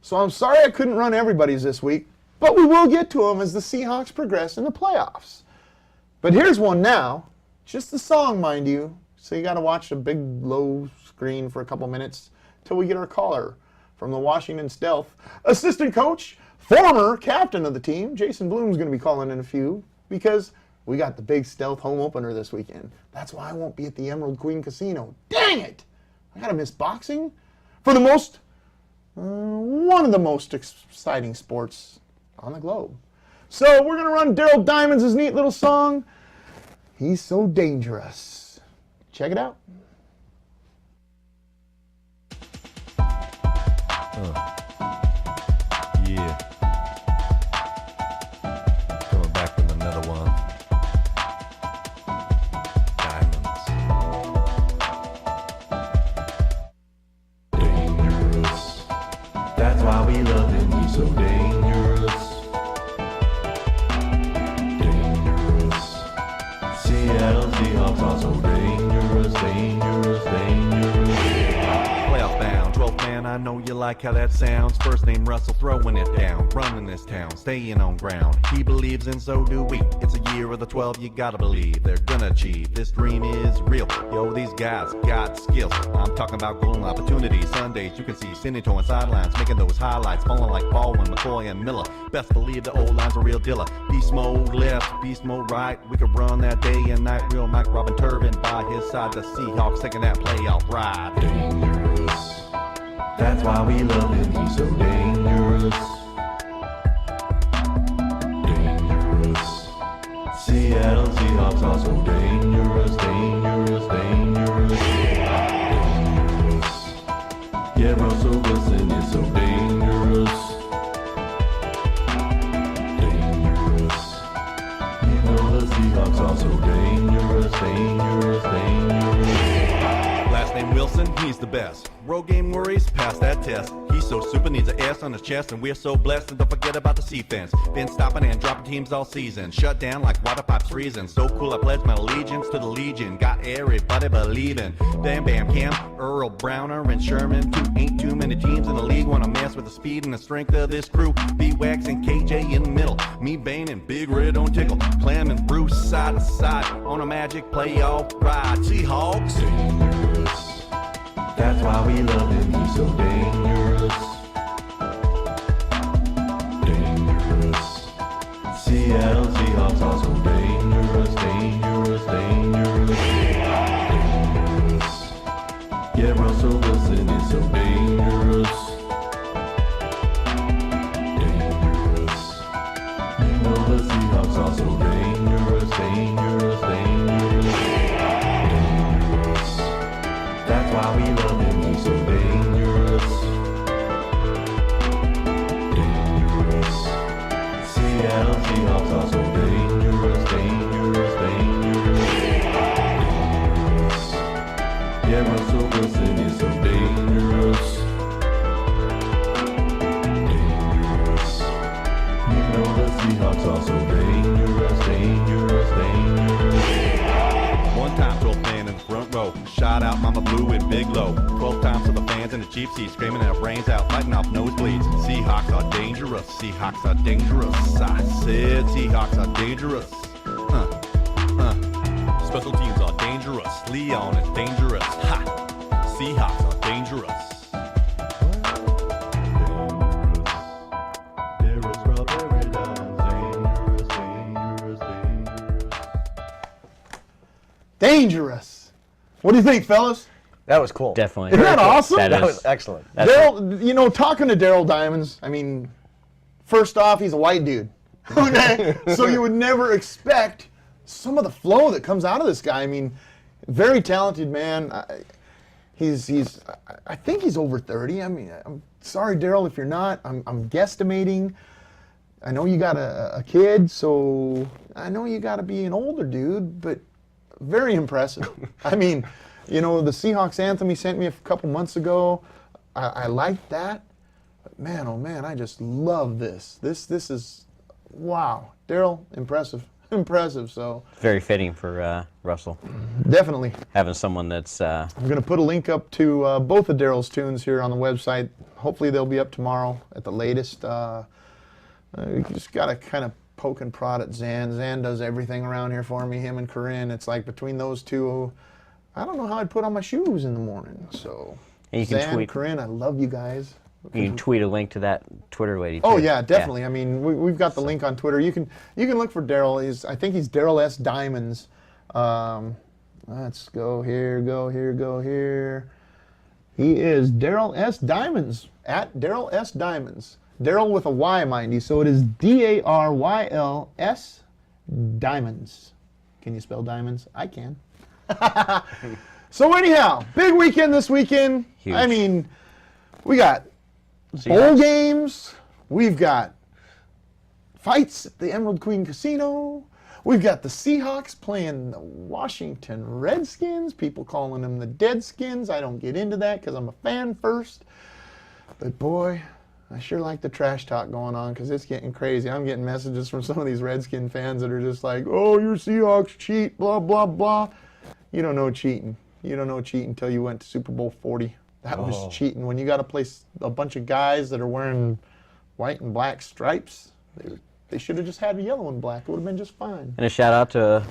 So I'm sorry I couldn't run everybody's this week, but we will get to them as the Seahawks progress in the playoffs. But here's one now. Just the song, mind you. So you got to watch a big low screen for a couple minutes till we get our caller from the Washington Stealth. Assistant coach, former captain of the team, Jason Bloom's going to be calling in a few because we got the big Stealth home opener this weekend. That's why I won't be at the Emerald Queen Casino. Dang it! I got to miss boxing for the one of the most exciting sports on the globe. So we're going to run Daryl Diamonds' neat little song, He's So Dangerous. Check it out. Yeah. Coming back with another one. Diamonds. Dangerous. That's why we love him. He's so dangerous. Dangerous. Seattle Seahawks are so dangerous, dangerous, dangerous. Playoff bound, 12th man, I know you like how that sounds. First name Russell, throwing it down, running this town, staying on ground. He believes and so do we. It's a year of the 12, you gotta believe they're gonna achieve. This dream is real. Yo, these guys got skills. I'm talking about golden opportunities. Sundays you can see Cindy towing sidelines, making those highlights, falling like Baldwin, McCoy, and Miller. Best believe the old line's a real dealer. Beast mode left, beast mode right. We could run that day and night. Real Mike Robin Turbin by his side. The Seahawks taking that playoff ride. Dangerous. That's why we love him. He's so dangerous. Dangerous. Seattle Seahawks are so dangerous, dangerous, dangerous. Dangerous. Yeah, Russell Wilson is so dangerous. Dangerous. You know the Seahawks are so dangerous, dangerous, dangerous. Last name Wilson, he's the best. Road game worries, pass that test. He's so super, needs an S on his chest, and we're so blessed. And don't forget about the C-fence. Been stopping and dropping teams all season. Shut down like water pipes freezing. So cool, I pledge my allegiance to the Legion. Got everybody believing. Bam Bam Cam, Earl Browner, and Sherman. Ain't too many teams in the league wanna mess with the speed and the strength of this crew. B-Wax and KJ in the middle. Me, Bane, and Big Red on tickle. Clem and Bruce side to side on a magic playoff ride. Seahawks. Dangerous. That's why we love him, he's so dangerous. Dangerous. Seattle Seahawks are so dangerous, dangerous, dangerous. Dangerous. Yeah, Russell Wilson is so dangerous. Dangerous. You know the Seahawks are so dangerous, dangerous, dangerous. Dangerous. That's why we love him, he's so dangerous. Dangerous. Seattle Seahawks are so dangerous, dangerous, dangerous. Dangerous. Yeah, Russell Wilson is so dangerous. Dangerous. You know the Seahawks are so dangerous, dangerous, dangerous. One time, 12 man in the front row. Shout out Mama Blue and Big Low. 12 times to the fans in the cheap seats, screaming their brains out, fighting off nosebleeds. Seahawks are dangerous. Seahawks are dangerous. I said Seahawks are dangerous. Special teams are dangerous. Leon is dangerous. Ha! Seahawks are dangerous. Dangerous. What do you think, fellas? That was cool. Definitely. Isn't that awesome? That was excellent. Daryl, you know, talking to Daryl Diamonds, I mean, first off, he's a white dude. Okay? So you would never expect some of the flow that comes out of this guy. I mean, very talented man. I think he's over 30. I mean, I'm sorry, Daryl, if you're not. I'm guesstimating. I know you got a kid, so I know you got to be an older dude, but very impressive. I mean, you know, the Seahawks anthem he sent me a couple months ago, I liked that. But man, oh man, I just love this. This is, wow. Daryl, impressive. Impressive, so. Very fitting for Russell. Definitely. Having someone that's... I'm going to put a link up to both of Daryl's tunes here on the website. Hopefully they'll be up tomorrow at the latest. You just got to kind of poke and prod at Zan. Zan does everything around here for me, him and Corinne. It's like between those two, I don't know how I'd put on my shoes in the morning. So, and you can Zan, tweet. Corinne, I love you guys. You can tweet a link to that Twitter lady, too. Oh, yeah, definitely. Yeah. I mean, we've got the link on Twitter. You can look for Daryl. I think he's Daryl S. Diamonds. Let's go here, go here, go here. He is Daryl S. Diamonds, at Daryl S. Diamonds. Daryl with a Y, mind you, so it is D-A-R-Y-L-S Diamonds. Can you spell diamonds? I can. So anyhow, big weekend this weekend. Huge. I mean, we got bowl games. We've got fights at the Emerald Queen Casino. We've got the Seahawks playing the Washington Redskins. People calling them the Deadskins. I don't get into that because I'm a fan first. But boy, I sure like the trash talk going on because it's getting crazy. I'm getting messages from some of these Redskin fans that are just like, oh, your Seahawks cheat, blah, blah, blah. You don't know cheating. You don't know cheating until you went to Super Bowl 40. That was cheating. When you got to play a bunch of guys that are wearing white and black stripes, they should have just had yellow and black. It would have been just fine. And a shout out to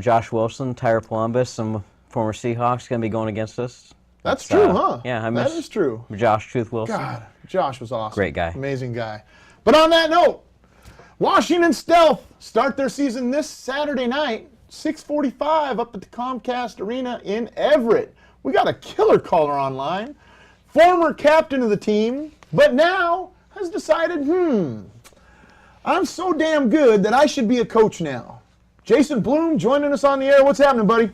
Josh Wilson, Tyre Columbus, some former Seahawks going to be going against us. That's true, huh? Yeah, I that is true. Josh Truth Wilson. God, Josh was awesome. Great guy. Amazing guy. But on that note, Washington Stealth start their season this Saturday night, 6:45 up at the Comcast Arena in Everett. We got a killer caller online, former captain of the team, but now has decided, I'm so damn good that I should be a coach now. Jason Bloom joining us on the air. What's happening, buddy?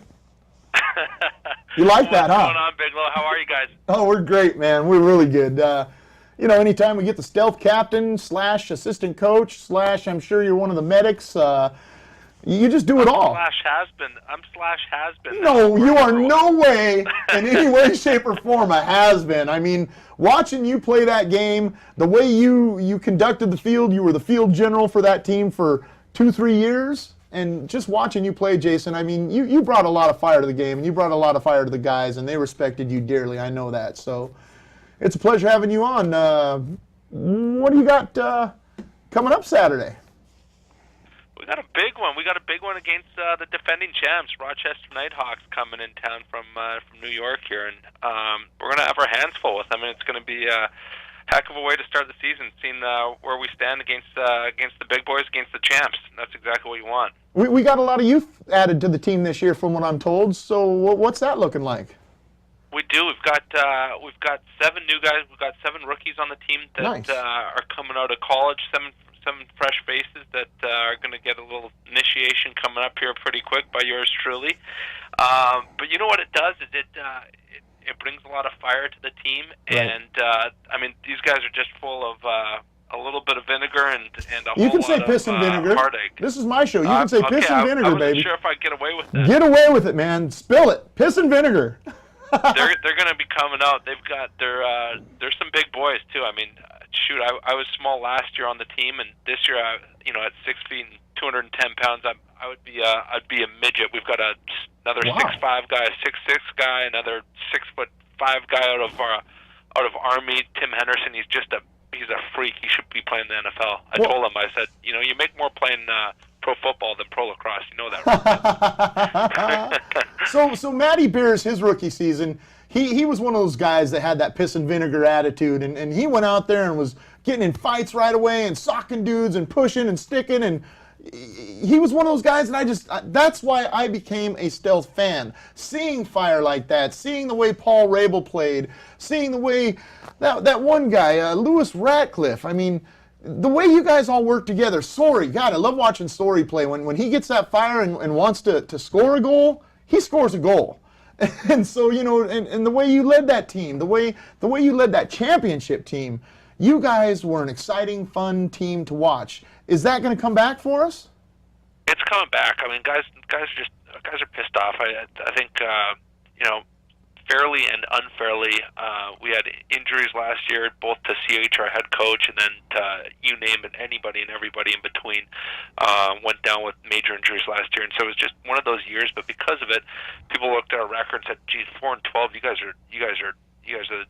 You like that, huh? What's going on, Big Low? How are you guys? Oh, we're great, man. We're really good. You know, anytime we get the stealth captain / assistant coach / I'm sure you're one of the medics, you just do it all. I'm slash has been. No, you are no way, in any way, shape, or form, a has-been. I mean, watching you play that game, the way you conducted the field, you were the field general for that team for 2-3 years. And just watching you play, Jason, I mean, you brought a lot of fire to the game, and you brought a lot of fire to the guys, and they respected you dearly. I know that. So it's a pleasure having you on. What do you got coming up Saturday? We got a big one. We got a big one against the defending champs, Rochester Nighthawks, coming in town from New York here, and we're going to have our hands full with them. And it's going to be a heck of a way to start the season, seeing where we stand against the big boys, against the champs. And that's exactly what you want. We got a lot of youth added to the team this year, from what I'm told. So what's that looking like? We do. We've got 7 new guys. We've got 7 rookies on the team that Nice. are coming out of college. Seven fresh faces that are going to get a little initiation coming up here pretty quick by yours truly. But you know what it does is it brings a lot of fire to the team, and I mean these guys are just full of a little bit of vinegar and a You whole can say lot piss of and vinegar. heartache. This is my show. You can say piss okay, and vinegar, I wasn't baby. sure if I'd get away with that. Get away with it, man. Spill it. Piss and vinegar. they're going to be coming out. They've got there's some big boys too. I mean, shoot, I was small last year on the team, and this year, at 6 feet and 210 pounds, I'd be a midget. We've got another 6'5" guy, a 6'6" guy, another 6'5" guy out of Army. Tim Henderson. He's a freak. He should be playing in the NFL. I told him. I said, you make more playing pro football than pro lacrosse. You know that, right? So Matty Beers, his rookie season, he was one of those guys that had that piss and vinegar attitude, and he went out there and was getting in fights right away and socking dudes and pushing and sticking, and he was one of those guys, and that's why I became a Stealth fan. Seeing fire like that, seeing the way Paul Rabel played, seeing the way that one guy, Lewis Ratcliffe, I mean, the way you guys all work together. Sorry, God, I love watching Sorry play. When he gets that fire and wants to score a goal, he scores a goal. And so, and the way you led that team, the way you led that championship team, you guys were an exciting, fun team to watch. Is that going to come back for us? It's coming back. I mean, guys are pissed off. I think fairly and unfairly, we had injuries last year, both to CH, our head coach, and then to you name it, anybody and everybody in between went down with major injuries last year, and so it was just one of those years. But because of it, people looked at our record and said, "Geez, 4-12, you guys are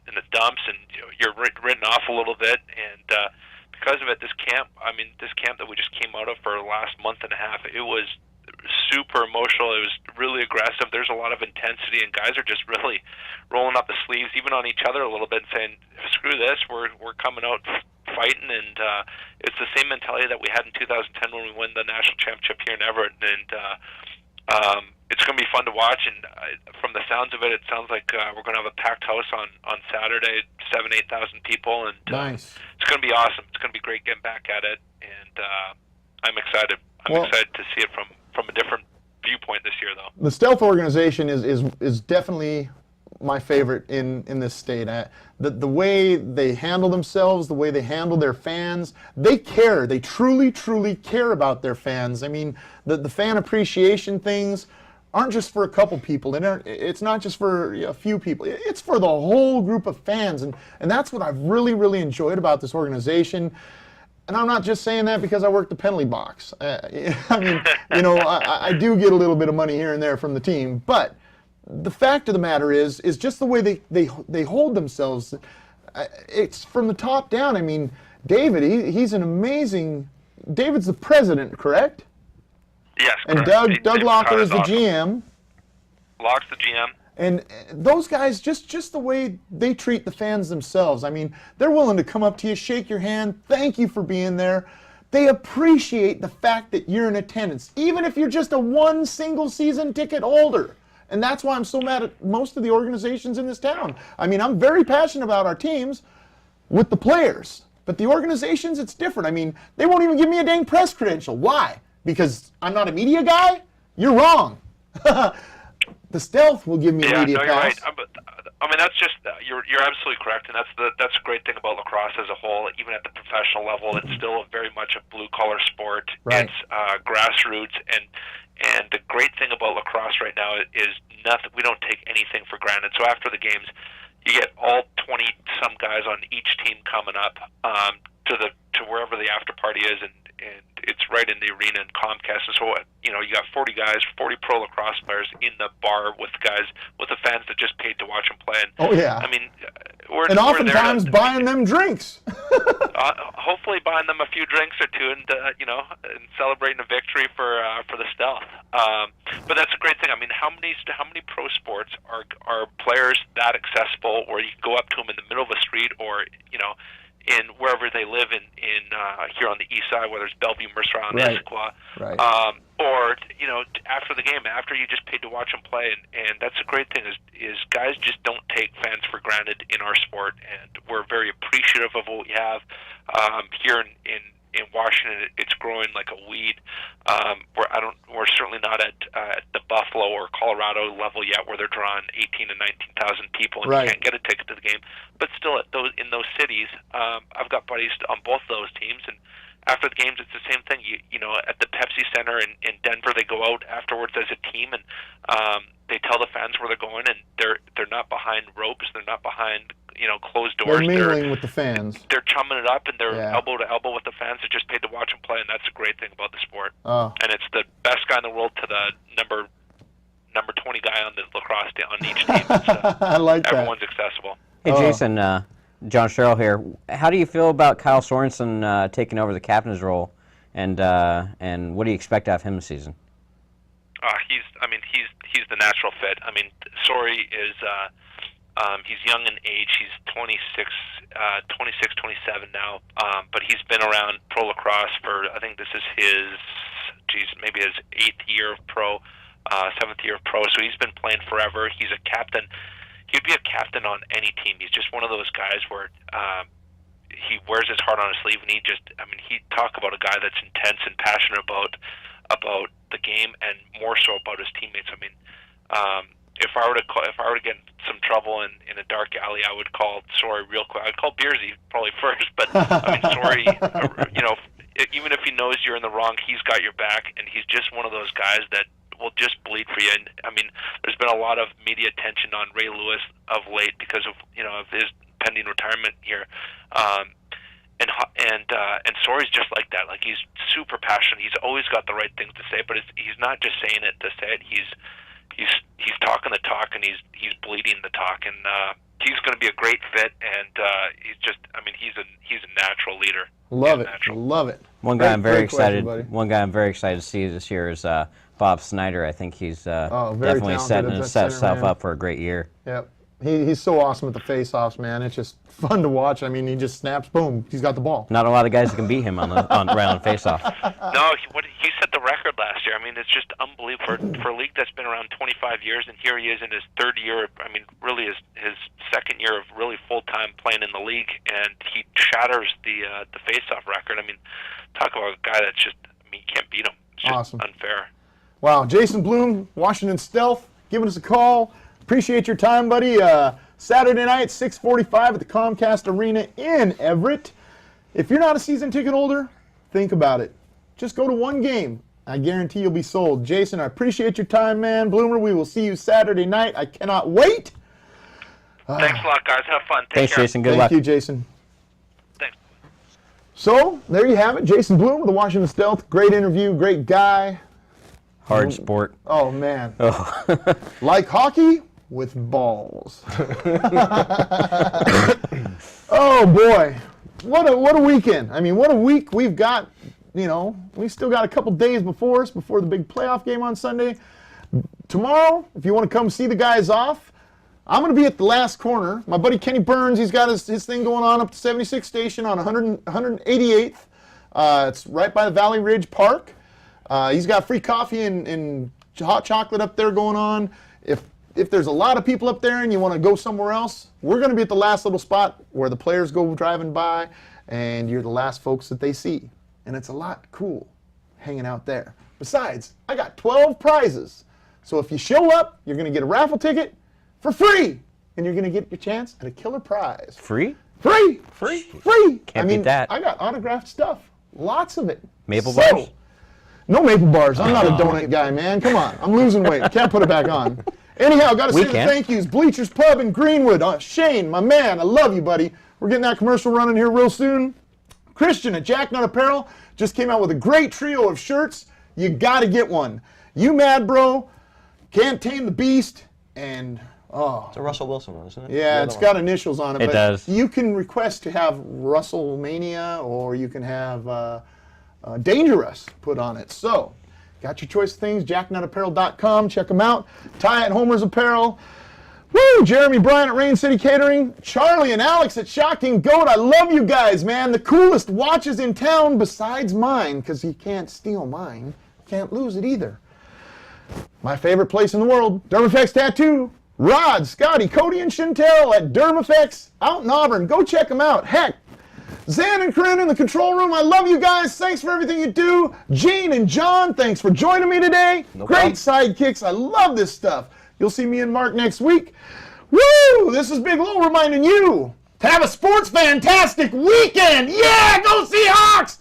in the dumps, and you're written off a little bit." And because of it, this camp that we just came out of for the last month and a half, it was super emotional. It was really aggressive. There's a lot of intensity, and guys are just really rolling up the sleeves, even on each other a little bit, and saying, "Screw this, we're coming out fighting." And it's the same mentality that we had in 2010 when we won the national championship here in Everett. And it's going to be fun to watch. And from the sounds of it, it sounds like we're going to have a packed house on Saturday, 7,000-8,000 people, and nice. It's going to be awesome. It's going to be great getting back at it, and I'm excited. I'm excited to see it from a different viewpoint this year, though. The Stealth organization is definitely my favorite in this state. The way they handle themselves, the way they handle their fans, they care. They truly, truly care about their fans. I mean, the fan appreciation things aren't just for a couple people. It's not just for a few people. It's for the whole group of fans, and that's what I've really, really enjoyed about this organization. And I'm not just saying that because I work the penalty box. I mean, I do get a little bit of money here and there from the team, but the fact of the matter is just the way they hold themselves. It's from the top down. I mean, David, he's an amazing. David's the president, correct? Yes. And correct. Doug Locker is the awesome. GM. Locke's the GM. And those guys, just the way they treat the fans themselves. I mean, they're willing to come up to you, shake your hand, thank you for being there. They appreciate the fact that you're in attendance, even if you're just a one single season ticket holder. And that's why I'm so mad at most of the organizations in this town. I mean, I'm very passionate about our teams with the players, but the organizations, it's different. I mean, they won't even give me a dang press credential. Why? Because I'm not a media guy? You're wrong. The Stealth will give me a media you're pass. right. I mean, that's just you're absolutely correct, and that's a great thing about lacrosse as a whole. Even at the professional level, it's still very much a blue collar sport. Right. It's grassroots, and the great thing about lacrosse right now is nothing. We don't take anything for granted. So after the games, you get all 20 some guys on each team coming up to wherever the after party is, and it's right in the arena in Comcast. And so, you got 40 guys, 40 pro lacrosse players in the bar with the fans that just paid to watch them play. And, Oh, yeah. I mean, and oftentimes buying them drinks. Hopefully buying them a few drinks or two, and and celebrating a victory for the Stealth. But that's a great thing. I mean, how many pro sports are players that accessible, or you can go up to them in the middle of a street, or in wherever they live in here on the east side, whether it's Bellevue, Mercer Island, Issaquah, or after the game, after you just paid to watch them play, and that's a great thing is guys just don't take fans for granted in our sport, and we're very appreciative of what we have here in Washington. It's growing like a weed. We're certainly not at the Buffalo or Colorado level yet, where they're drawing 18 to 19,000 people and you can't get a ticket to the game. But still, in those cities, I've got buddies on both those teams, and after the games, it's the same thing. At the Pepsi Center in Denver, they go out afterwards as a team, and they tell the fans where they're going, and they're not behind ropes, they're not behind closed doors. They're mingling with the fans. They're chumming it up, and they're elbow to elbow with the fans that just paid to watch them play, and that's a great thing about the sport. And it's the best guy in the world to the number 20 guy on the lacrosse team on each team. I like that. Everyone's accessible. Hey, Jason, John Sherrill here. How do you feel about Kyle Sorensen taking over the captain's role, and what do you expect out of him this season? He's the natural fit. I mean, Sorry is he's young in age. He's 26, 27 now. But he's been around pro lacrosse for, I think this is maybe his 8th year of pro, 7th year of pro. So he's been playing forever. He's a captain. He'd be a captain on any team. He's just one of those guys where he wears his heart on his sleeve, and he talk about a guy that's intense and passionate about the game, and more so about his teammates. I mean, if I were to get in some trouble in a dark alley, I would call Sorry real quick. I'd call Beersy probably first, but I mean, Sorry, even if he knows you're in the wrong, he's got your back, and he's just one of those guys that will just bleed for you. And I mean, there's been a lot of media attention on Ray Lewis of late because of of his pending retirement here. And Sorry's just like that. Like, he's super passionate. He's always got the right things to say, but he's not just saying it to say it. He's talking the talk, and he's bleeding the talk, and he's going to be a great fit. And he's a natural leader. Love it. One guy I'm very excited to see this year is Bob Snyder. I think he's definitely setting himself up for a great year. Yep. He's so awesome at the face-offs, man. It's just fun to watch. I mean, he just snaps, boom, he's got the ball. Not a lot of guys that can beat him right on face-off. No, he set the record last year. I mean, it's just unbelievable for a league that's been around 25 years, and here he is in his 3rd year. I mean, really his 2nd year of really full-time playing in the league, and he shatters the face-off record. I mean, talk about a guy that's just, you can't beat him. It's just awesome. Unfair. Wow, Jason Bloom, Washington Stealth, giving us a call. Appreciate your time, buddy. Saturday night, 6:45 at the Comcast Arena in Everett. If you're not a season ticket holder, think about it. Just go to one game. I guarantee you'll be sold. Jason, I appreciate your time, man. Bloomer, we will see you Saturday night. I cannot wait. Thanks a lot, guys. Have fun. Thanks, Jason. Good luck. Thank you, Jason. Thanks. So, there you have it. Jason Bloom with the Washington Stealth. Great interview, great guy. Hard sport. Oh, man. Like hockey with balls. Oh, boy. What a weekend. I mean, what a week we've got. We still got a couple days before us, before the big playoff game on Sunday. Tomorrow, if you want to come see the guys off, I'm going to be at the last corner. My buddy Kenny Burns, he's got his thing going on up to 76th Station on 188th. It's right by the Valley Ridge Park. He's got free coffee and hot chocolate up there going on. If there's a lot of people up there and you want to go somewhere else, we're going to be at the last little spot where the players go driving by, and you're the last folks that they see. And it's a lot cool hanging out there. Besides, I got 12 prizes. So if you show up, you're going to get a raffle ticket for free, and you're going to get your chance at a killer prize. Free? Free! Can't beat that. I got autographed stuff. Lots of it. Maple bars? No maple bars. I'm not a donut guy, man. Come on. I'm losing weight. Can't put it back on. Anyhow, got to say the thank yous. Bleachers Pub in Greenwood. Shane, my man, I love you, buddy. We're getting that commercial running here real soon. Christian at Jacknut Apparel just came out with a great trio of shirts. You got to get one. You Mad Bro, Can't Tame the Beast, and Oh. It's a Russell Wilson one, isn't it? Yeah, The it's other got one. initials on it. It but does. You can request to have WrestleMania, or you can have Dangerous put on it. So, got your choice of things. JackNutApparel.com. Check them out. Ty at Homer's Apparel. Woo! Jeremy Bryan at Rain City Catering. Charlie and Alex at Shocking Goat. I love you guys, man. The coolest watches in town besides mine, because he can't steal mine. Can't lose it either. My favorite place in the world, Dermafex Tattoo. Rod, Scotty, Cody, and Chantel at Dermafex out in Auburn. Go check them out. Heck, Zan and Corinne in the control room. I love you guys. Thanks for everything you do. Gene and John, thanks for joining me today. No Great problem. sidekicks. I love this stuff. You'll see me and Mark next week. Woo! This is Big Low reminding you to have a sports fantastic weekend. Yeah, go Seahawks!